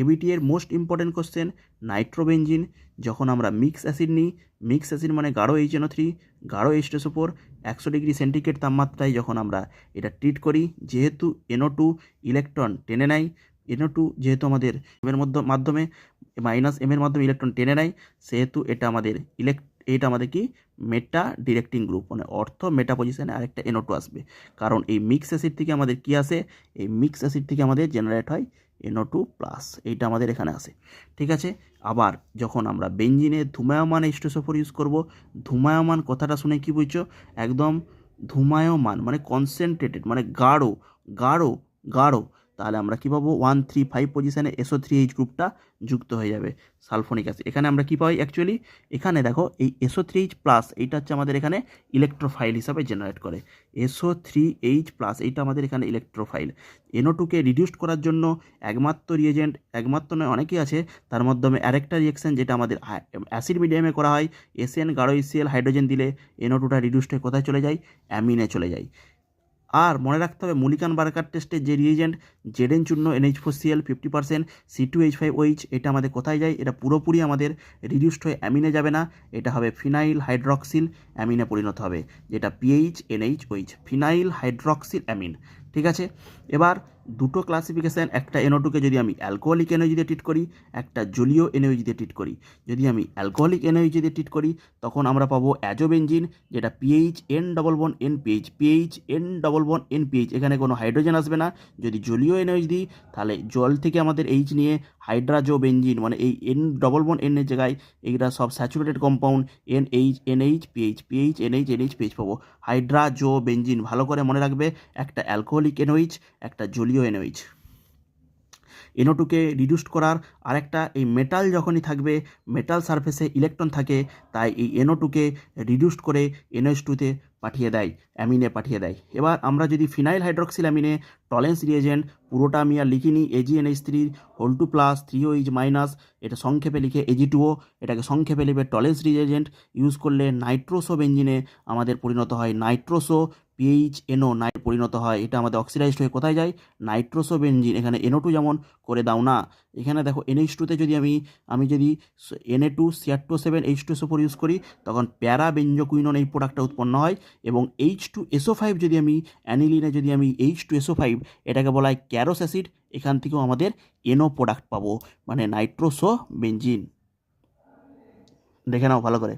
KBT এর most important question nitrobenzene. যখন আমরা মিক্স অ্যাসিড নিই, মিক্স অ্যাসিড মানে গাঢ় HNO3, গাঢ় H2SO4, 100 ডিগ্রি সেন্টিগ্রেড তাপমাত্রায় যখন আমরা এটা ট্রিট করি, যেহেতু NO2 ইলেকট্রন টেনে নেয়, NO2 যেহেতু আমাদের এর মাধ্যমে -M এর মাধ্যমে ইলেকট্রন টেনে নেয়, সেহেতু এটা আমাদের এইটা আমাদের কি মেটা ডিরেক্টিং গ্রুপ, মানে অর্থ মেটা পজিশনে আরেকটা NO2 আসবে। কারণ এই মিক্স অ্যাসিড থেকে আমাদের কি আসে, এই মিক্স অ্যাসিড থেকে আমাদের জেনারেট হয় NO2+, এইটা আমাদের এখানে আসে। ঠিক আছে। আবার যখন আমরা বেঞ্জিনে ধূমায়মান H2SO4 ইউজ করব, ধূমায়মান কথাটা শুনে কি বুঝছো, একদম ধূমায়মান মানে কনসেন্ট্রেটেড, মানে গাঢ় গাঢ় গাঢ়, তাহলে আমরা কী পাবো, 135 পজিশানে SO3H গ্রুপটা যুক্ত হয়ে যাবে সালফোনিক অ্যাসিড। এখানে আমরা কী পাই অ্যাকচুয়ালি, এখানে দেখো এই SO3H+, এইটা হচ্ছে আমাদের এখানে ইলেকট্রোফাইল হিসাবে জেনারেট করে। SO3H+, এইটা আমাদের এখানে ইলেকট্রোফাইল। NO2কে রিডিউসড করার জন্য একমাত্র রিয়েজেন্ট, একমাত্র নয় অনেকেই আছে, তার মাধ্যমে আরেকটা রিয়েকশন যেটা আমাদের অ্যাসিড মিডিয়ামে করা হয়, এসএন গাঢ় HCl হাইড্রোজেন দিলে NO2টা রিডিউসড হয়ে কোথায় চলে যায়, অ্যামিনে চলে যায়। আর মনে রাখতে হবে মুলিকান বার্কার টেস্টের যে রিয়েজেন্ট জেডেন চূর্ণ NH4Cl 50%, C2H5OH, এটা আমাদের কোথায় যায়, এটা পুরোপুরি আমাদের রিডিউসড হয়ে অ্যামিনে যাবে না, এটা হবে ফিনাইল হাইড্রক্সিল অ্যামিনে পরিণত হবে, যেটা PHNH OH, phenyl hydroxyl amine. ঠিক আছে। এবার দুটো ক্লাসিফিকেশান, একটা NO2কে যদি আমি অ্যালকোহলিক NaOH দিয়ে ট্রিট করি, একটা জলীয় NaOH দিয়ে ট্রিট করি। যদি আমি অ্যালকোহলিক NaOH দিয়ে ট্রিট করি, তখন আমরা পাবো অ্যাজোবেনজিন, যেটা PHN+NPH, PHN+NPH, এখানে কোনো হাইড্রোজেন আসবে না। যদি জলীয় NaOH দিই, তাহলে জল থেকে আমাদের H নিয়ে হাইড্রাজোবেনজিন, মানে এই N+N এর জায়গায় এইটা সব saturated compound NH NH PH পাবো, হাইড্রাজোবেনজিন। ভালো করে মনে রাখবে, একটা অ্যালকোহলিক NaOH, একটা জলীয় NaOH। NO2কে রিডিউসড করার আরেকটা, এই মেটাল যখনই থাকবে, মেটাল সারফেসে ইলেকট্রন থাকে, তাই এই NO2কে রিডিউসড করে NH2তে পাঠিয়ে দেয়, অ্যামিনে পাঠিয়ে দেয়। এবার আমরা যদি ফিনাইল হাইড্রক্সিল অ্যামিনে টলেন্স রিয়েজেন্ট, পুরোটা আমি আর লিখিনি, AgNH3 3OH-, এটা সংক্ষেপে লিখে Ag2O, এটাকে সংক্ষেপে লিখবে টলেন্স রিয়েজেন্ট, ইউজ করলে নাইট্রোসো বেঞ্জিনে আমাদের পরিণত হয় নাইট্রোসো PHNO পরিণত হয়। এটা আমাদের অক্সিডাইজড হয়ে কোথায় যায়, নাইট্রোসো বেঞ্জিন। এখানে NO2 যেমন করে দাও না, এখানে দেখো NH2তে যদি আমি যদি Na2CR2H2SO4 ইউজ করি, তখন প্যারাবেঞ্জোকুইনন এই প্রোডাক্টটা উৎপন্ন হয়। এবং H2SO5 যদি আমি অ্যানিলিনে যদি আমি H2SO5, এটাকে বলা হয় ক্যারোস অ্যাসিড, এখান থেকেও আমাদের NO প্রোডাক্ট পাবো, মানে নাইট্রোসো বেঞ্জিন। দেখে নাও ভালো করে।